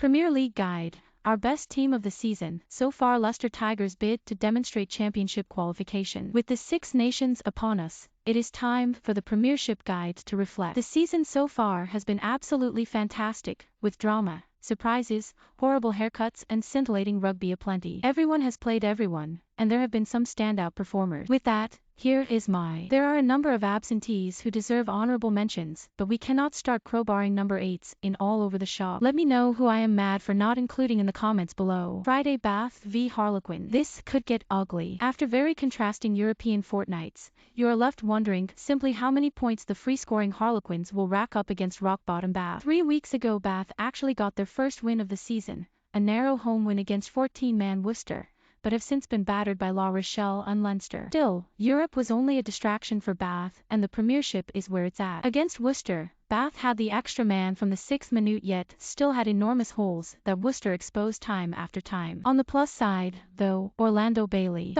Premier League Guide. Our best team of the season. So far, Leicester Tigers bid to demonstrate championship qualification. With the Six Nations upon us, it is time for the Premiership Guide to reflect. The season so far has been absolutely fantastic, with drama, surprises, horrible haircuts and scintillating rugby aplenty. Everyone has played everyone, and there have been some standout performers. With that, here is my. There are a number of absentees who deserve honorable mentions, but we cannot start crowbarring number 8s in all over the shop. Let me know who I am mad for not including in the comments below. Friday, Bath v Harlequins. This could get ugly. After very contrasting European fortnights, you are left wondering simply how many points the free-scoring Harlequins will rack up against rock-bottom Bath. 3 weeks ago, Bath actually got their first win of the season, a narrow home win against 14-man Worcester, but have since been battered by Rochelle and Leinster. Still, Europe was only a distraction for Bath, and the Premiership is where it's at. Against Worcester, Bath had the extra man from the 6th minute yet still had enormous holes that Worcester exposed time after time. On the plus side, though, Orlando Bailey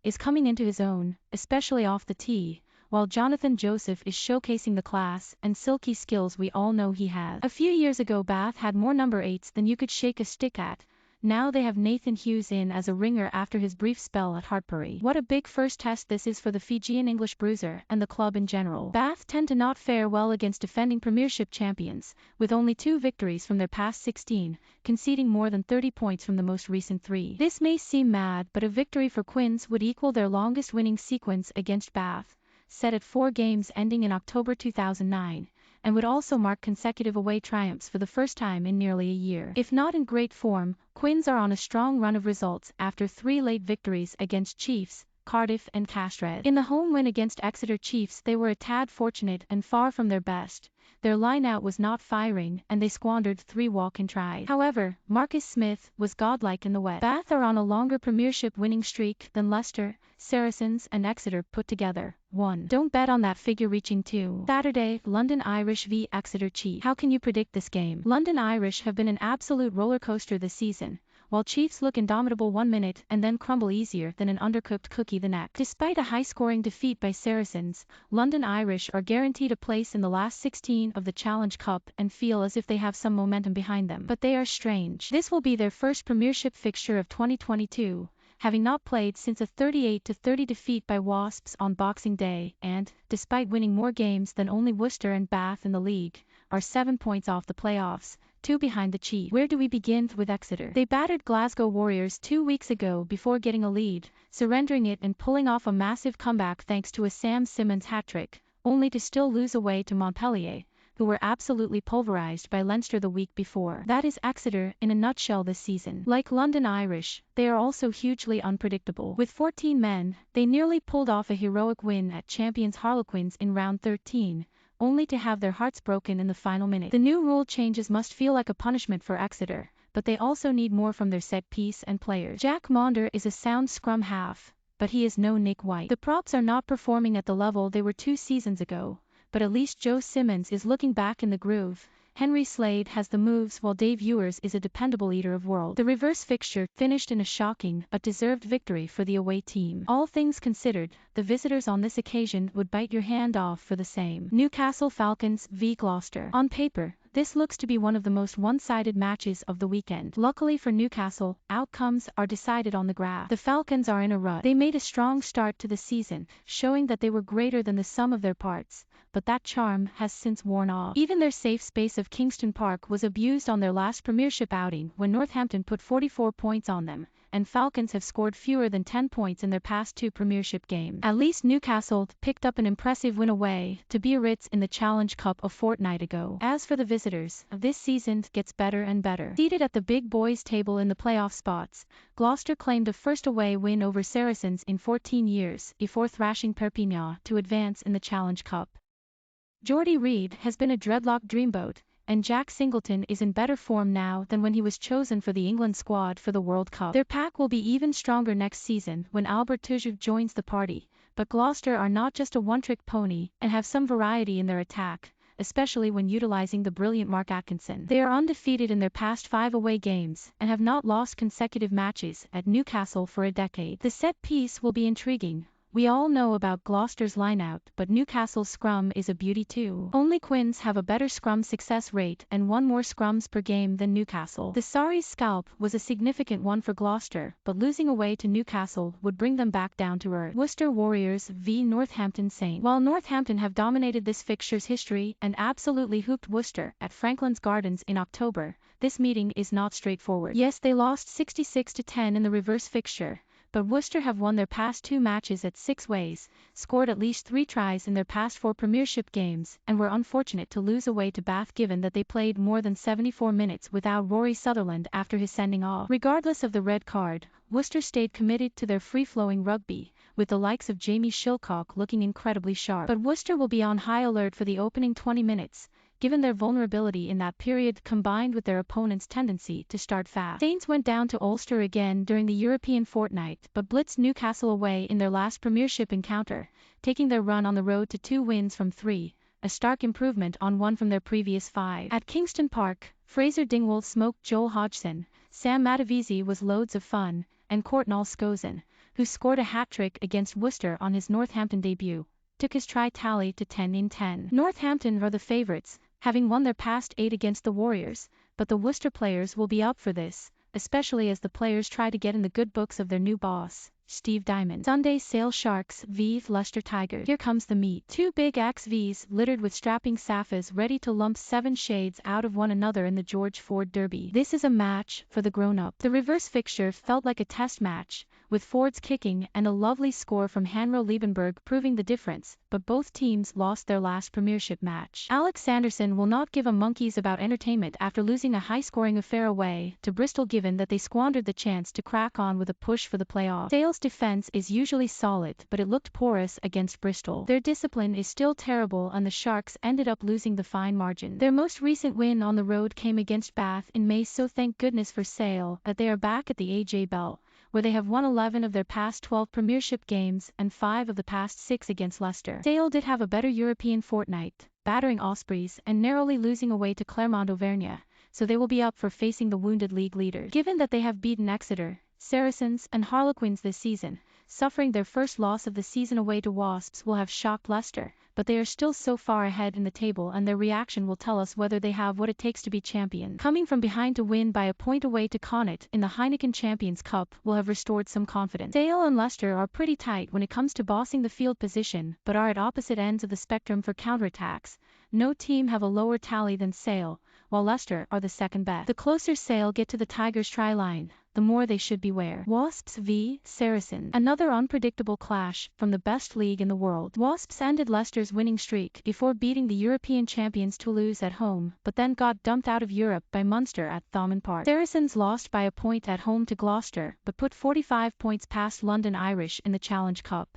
is coming into his own, especially off the tee, while Jonathan Joseph is showcasing the class and silky skills we all know he has. A few years ago, Bath had more number 8s than you could shake a stick at. Now they have Nathan Hughes in as a ringer after his brief spell at Hartpury. What a big first test this is for the Fijian English bruiser and the club in general. Bath tend to not fare well against defending Premiership champions, with only 2 victories from their past 16, conceding more than 30 points from the most recent 3. This may seem mad, but a victory for Quins would equal their longest winning sequence against Bath, set at 4 games ending in October 2009. And would also mark consecutive away triumphs for the first time in nearly a year. If not in great form, Quins are on a strong run of results after 3 late victories against Chiefs, Cardiff and Castres. In the home win against Exeter Chiefs, they were a tad fortunate and far from their best. Their line-out was not firing, and they squandered 3 walk-in tries. However, Marcus Smith was godlike in the wet. Bath are on a longer Premiership winning streak than Leicester, Saracens and Exeter put together. 1. Don't bet on that figure reaching 2. Saturday, London Irish v Exeter Chiefs. How can you predict this game? London Irish have been an absolute roller coaster this season, while Chiefs look indomitable 1 minute and then crumble easier than an undercooked cookie the next. Despite a high-scoring defeat by Saracens, London Irish are guaranteed a place in the last 16 of the Challenge Cup and feel as if they have some momentum behind them. But they are strange. This will be their first Premiership fixture of 2022. Having not played since a 38-30 defeat by Wasps on Boxing Day, and, despite winning more games than only Worcester and Bath in the league, are 7 points off the playoffs, 2 behind the Chiefs. Where do we begin with Exeter? They battered Glasgow Warriors 2 weeks ago before getting a lead, surrendering it and pulling off a massive comeback thanks to a Sam Simmonds hat-trick, only to still lose away to Montpellier, who were absolutely pulverized by Leinster the week before. That is Exeter in a nutshell this season. Like London Irish, they are also hugely unpredictable. With 14 men, they nearly pulled off a heroic win at champions Harlequins in round 13, only to have their hearts broken in the final minute. The new rule changes must feel like a punishment for Exeter, but they also need more from their set piece and players. Jack Maunder is a sound scrum half, but he is no Nick White. The props are not performing at the level they were 2 seasons ago, but at least Joe Simmonds is looking back in the groove. Henry Slade has the moves while Dave Ewers is a dependable eater of world. The reverse fixture finished in a shocking but deserved victory for the away team. All things considered, the visitors on this occasion would bite your hand off for the same. Newcastle Falcons v Gloucester. On paper, this looks to be one of the most one-sided matches of the weekend. Luckily for Newcastle, outcomes are decided on the graph. The Falcons are in a rut. They made a strong start to the season, showing that they were greater than the sum of their parts, but that charm has since worn off. Even their safe space of Kingston Park was abused on their last Premiership outing when Northampton put 44 points on them, and Falcons have scored fewer than 10 points in their past 2 Premiership games. At least Newcastle picked up an impressive win away to Biarritz in the Challenge Cup a fortnight ago. As for the visitors, this season gets better and better. Seated at the big boys table in the playoff spots, Gloucester claimed a first away win over Saracens in 14 years before thrashing Perpignan to advance in the Challenge Cup. Jordy Reid has been a dreadlock dreamboat, and Jack Singleton is in better form now than when he was chosen for the England squad for the World Cup. Their pack will be even stronger next season when Albert Tujuv joins the party, but Gloucester are not just a one-trick pony and have some variety in their attack, especially when utilizing the brilliant Mark Atkinson. They are undefeated in their past 5 away games and have not lost consecutive matches at Newcastle for a decade. The set piece will be intriguing. We all know about Gloucester's lineout, but Newcastle's scrum is a beauty too. Only Quins have a better scrum success rate and won more scrums per game than Newcastle. The Sarri's scalp was a significant one for Gloucester, but losing away to Newcastle would bring them back down to earth. Worcester Warriors v Northampton Saints. While Northampton have dominated this fixture's history and absolutely hooped Worcester at Franklin's Gardens in October, this meeting is not straightforward. Yes, they lost 66-10 in the reverse fixture, but Worcester have won their past 2 matches at 6 ways, scored at least 3 tries in their past 4 Premiership games, and were unfortunate to lose away to Bath given that they played more than 74 minutes without Rory Sutherland after his sending off. Regardless of the red card, Worcester stayed committed to their free-flowing rugby, with the likes of Jamie Shilcock looking incredibly sharp. But Worcester will be on high alert for the opening 20 minutes, given their vulnerability in that period combined with their opponent's tendency to start fast. Saints went down to Ulster again during the European fortnight but blitzed Newcastle away in their last Premiership encounter, taking their run on the road to 2 wins from 3, a stark improvement on 1 from their previous 5. At Kingston Park, Fraser Dingwall smoked Joel Hodgson, Sam Matavesi was loads of fun, and Courtnall Scozen, who scored a hat-trick against Worcester on his Northampton debut, took his try tally to 10 in 10. Northampton are the favourites, having won their past 8 against the Warriors, but the Worcester players will be up for this, especially as the players try to get in the good books of their new boss, Steve Diamond. Sunday Sale Sharks v Leicester Tigers. Here comes the meat. 2 big XVs littered with strapping Saffas ready to lump 7 shades out of one another in the George Ford Derby. This is a match for the grown-up. The reverse fixture felt like a test match, with Ford's kicking and a lovely score from Hanro Liebenberg proving the difference, but both teams lost their last Premiership match. Alex Sanderson will not give a monkeys about entertainment after losing a high-scoring affair away to Bristol given that they squandered the chance to crack on with a push for the playoff. Sale's defense is usually solid, but it looked porous against Bristol. Their discipline is still terrible and the Sharks ended up losing the fine margin. Their most recent win on the road came against Bath in May, so thank goodness for Sale that they are back at the AJ Bell, where they have won 11 of their past 12 Premiership games and 5 of the past 6 against Leicester. Sale did have a better European fortnight, battering Ospreys and narrowly losing away to Clermont-Auvergne, so they will be up for facing the wounded league leaders. Given that they have beaten Exeter, Saracens and Harlequins this season, suffering their first loss of the season away to Wasps will have shocked Leicester, but they are still so far ahead in the table and their reaction will tell us whether they have what it takes to be champion. Coming from behind to win by a point away to Connacht in the Heineken Champions Cup will have restored some confidence. Sale and Leicester are pretty tight when it comes to bossing the field position, but are at opposite ends of the spectrum for counterattacks. No team have a lower tally than Sale, while Leicester are the second best. The closer Sale get to the Tigers' try line, the more they should beware. Wasps v Saracens. Another unpredictable clash from the best league in the world. Wasps ended Leicester's winning streak before beating the European champions Toulouse at home, but then got dumped out of Europe by Munster at Thomond Park. Saracens lost by a point at home to Gloucester, but put 45 points past London Irish in the Challenge Cup.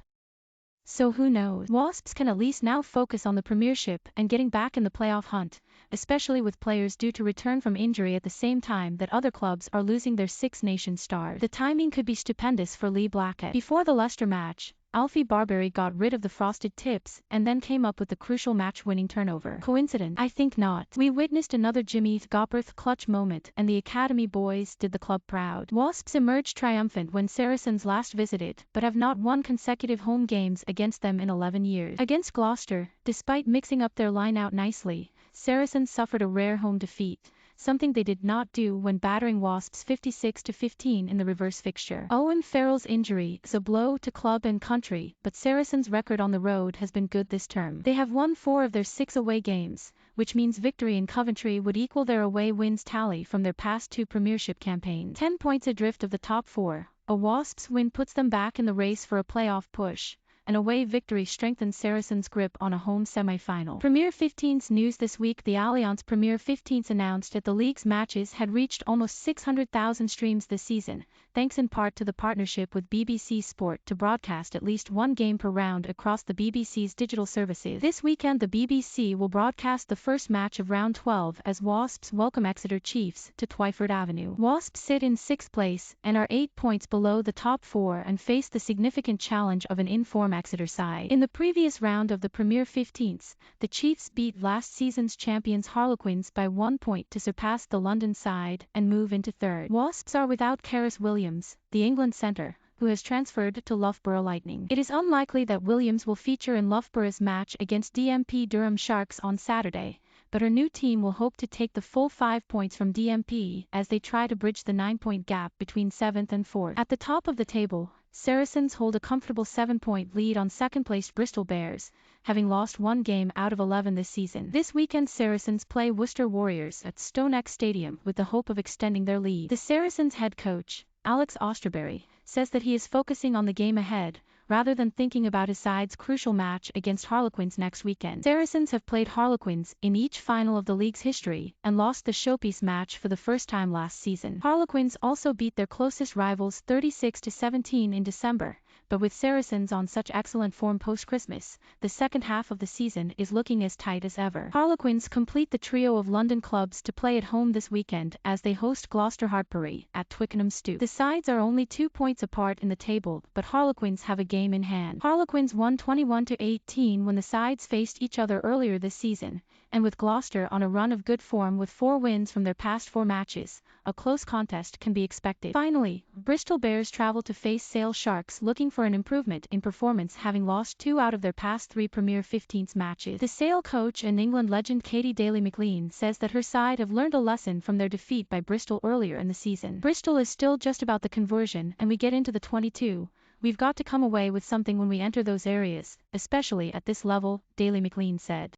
So who knows? Wasps can at least now focus on the Premiership and getting back in the playoff hunt, especially with players due to return from injury at the same time that other clubs are losing their Six Nations stars. The timing could be stupendous for Lee Blackett. Before the Leicester match, Alfie Barbery got rid of the frosted tips and then came up with the crucial match-winning turnover. Coincidence? I think not. We witnessed another Jimmy Gopperth clutch moment and the Academy boys did the club proud. Wasps emerged triumphant when Saracens last visited, but have not won consecutive home games against them in 11 years. Against Gloucester, despite mixing up their line-out nicely, Saracens suffered a rare home defeat, something they did not do when battering Wasps 56-15 in the reverse fixture. Owen Farrell's injury is a blow to club and country, but Saracens' record on the road has been good this term. They have won 4 of their 6 away games, which means victory in Coventry would equal their away wins tally from their past 2 Premiership campaigns. 10 points adrift of the top 4, a Wasps win puts them back in the race for a playoff push. An away victory strengthens Saracens' grip on a home semi-final. Premier 15's news this week. The Allianz Premier 15's announced that the league's matches had reached almost 600,000 streams this season, thanks in part to the partnership with BBC Sport to broadcast at least 1 game per round across the BBC's digital services. This weekend the BBC will broadcast the first match of round 12 as Wasps welcome Exeter Chiefs to Twyford Avenue. Wasps sit in 6th place and are 8 points below the top 4 and face the significant challenge of an in-form Exeter side. In the previous round of the Premier 15s, the Chiefs beat last season's champions Harlequins by 1 point to surpass the London side and move into 3rd. Wasps are without Karis Williams, the England centre, who has transferred to Loughborough Lightning. It is unlikely that Williams will feature in Loughborough's match against DMP Durham Sharks on Saturday, but her new team will hope to take the full 5 points from DMP as they try to bridge the 9-point gap between 7th and 4th. At the top of the table, Saracens hold a comfortable 7-point lead on second-placed Bristol Bears, having lost 1 game out of 11 this season. This weekend Saracens play Worcester Warriors at StoneX Stadium with the hope of extending their lead. The Saracens head coach, Alex Osterberry, says that he is focusing on the game ahead, rather than thinking about his side's crucial match against Harlequins next weekend. Saracens have played Harlequins in each final of the league's history and lost the showpiece match for the first time last season. Harlequins also beat their closest rivals 36-17 in December, but with Saracens on such excellent form post-Christmas, the second half of the season is looking as tight as ever. Harlequins complete the trio of London clubs to play at home this weekend as they host Gloucester Hartpury at Twickenham Stoop. The sides are only 2 points apart in the table, but Harlequins have a game in hand. Harlequins won 21-18 when the sides faced each other earlier this season, and with Gloucester on a run of good form with 4 wins from their past 4 matches, a close contest can be expected. Finally, Bristol Bears travel to face Sale Sharks looking for an improvement in performance, having lost 2 out of their past 3 Premier 15s matches. The Sale coach and England legend Katie Daly-McLean says that her side have learned a lesson from their defeat by Bristol earlier in the season. Bristol is still just about the conversion and we get into the 22. We've got to come away with something when we enter those areas, especially at this level, Daly-McLean said.